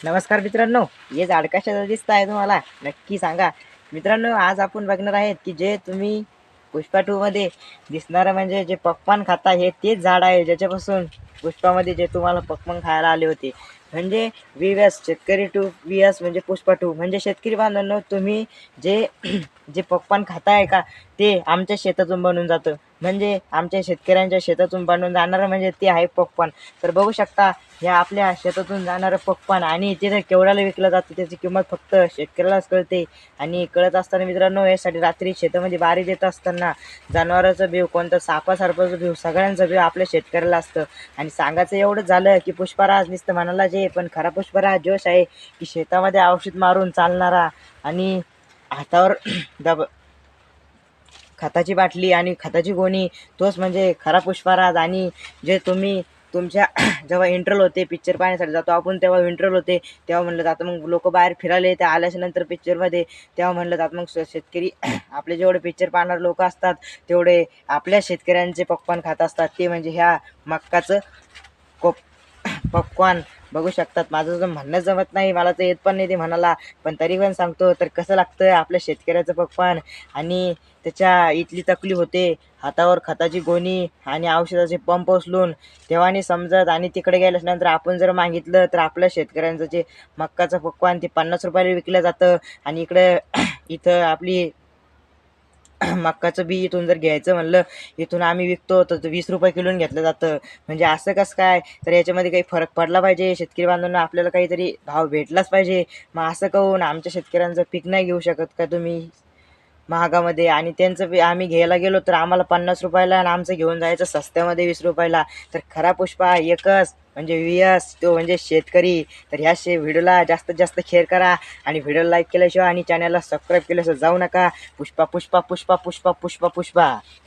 नमस्कार मित्रांनो, हे झाड कशाचं दिसत आहे तुम्हाला नक्की सांगा. मित्रांनो, आज आपण बघणार आहेत की जे तुम्ही पुष्पा 2 मध्ये दिसणारं म्हणजे जे पॉपकॉर्न खाता हे तेच झाड आहे ज्याच्यापासून पुष्पामध्ये जे तुम्हाला पॉपकॉर्न खायला आले होते. म्हणजे VS शेतकरी टू VS म्हणजे पुष्पा 2 म्हणजे शेतकरी बांधवांनो, तुम्ही जे जे पॉपकॉर्न खाताय का ते आमच्या शेतातून बनून जातं. म्हणजे आमच्या शेतकऱ्यांच्या शेतातून बनून जाणारं म्हणजे ते आहे पॉपकॉर्न. तर बघू शकता या आपल्या शेतातून जाणारं पॉपकॉर्न आणि ते केवढ्याला विकलं जातं त्याची किंमत फक्त शेतकऱ्यालाच कळते. आणि कळत असताना मित्रांनो, यासाठी रात्री शेतामध्ये बारी देत असताना जनावराचं बीव कोणतं सापासारपाचं बीव सगळ्यांचं बीव आपल्या शेतकऱ्याला असतं. आणि सांगायचं एवढंच झालं की पुष्पराज नुसतं म्हणाला जे पण खरा पुष्पराज जोश आहे की शेतामध्ये औषध मारून चालणारा आणि हातावर दब खताची बाटली आणि खताची गोणी तोच म्हणजे खरा पुष्पराज. आणि जे तुम्ही तुमच्या जेव्हा इंटरव्हल होते पिक्चर पाहण्यासाठी जातो आपण तेव्हा इंटरव्हल होते तेव्हा म्हणलं जातं मग लोक बाहेर फिरायला येते आल्याच्या नंतर पिक्चरमध्ये तेव्हा म्हणलं जातं मग शेतकरी आपले जेवढे पिक्चर पाहणारे लोक असतात तेवढे आपल्या शेतकऱ्यांचे पॉपकॉर्न खात असतात ते म्हणजे ह्या मक्काचं कोप पॉपकॉर्न. बघू शकतात माझं जर म्हणणं जमत नाही, मला तर येत पण नाही ते म्हणाला, पण तरी पण सांगतो तर कसं लागतं आपल्या शेतकऱ्याचं पॉपकॉर्न. आणि त्याच्या इथली तकलीफ होते हातावर खताची गोणी आणि औषधाचे पंप उचलून तेव्हा नाही समजत. आणि तिकडे गेल्यानंतर आपण जर मागितलं तर आपल्या शेतकऱ्यांचं जे मक्काचं पॉपकॉर्न ते 50 रुपयाला विकलं जातं. आणि इकडे इथं आपली मक्काचं बी इथून जर घ्यायचं म्हणलं इथून आम्ही विकतो तर 20 रुपये किलोने घेतलं जातं. म्हणजे असं कसं काय? तर याच्यामध्ये काही फरक पडला पाहिजे. शेतकरी बांधवांना आपल्याला काहीतरी भाव भेटलाच पाहिजे. मग असं कहून आमच्या शेतकऱ्यांचं पीक नाही घेऊ शकत का तुम्ही महागामध्ये? आणि त्यांचं आम्ही घ्यायला गेलो तर आम्हाला 50 रुपयाला आणि आमचं घेऊन जायचं सस्त्यामध्ये 20 रुपयाला. तर खरा पुष्पा एकच म्हणजे VS तो म्हणजे शेतकरी. तर ह्या व्हिडिओला जास्तीत जास्त शेअर करा आणि व्हिडिओ लाईक केल्याशिवाय आणि चॅनलला सबस्क्राईब केल्याशिवाय जाऊ नका. पुष्पा पुष्पा पुष्पा पुष्पा पुष्पा पुष्पा.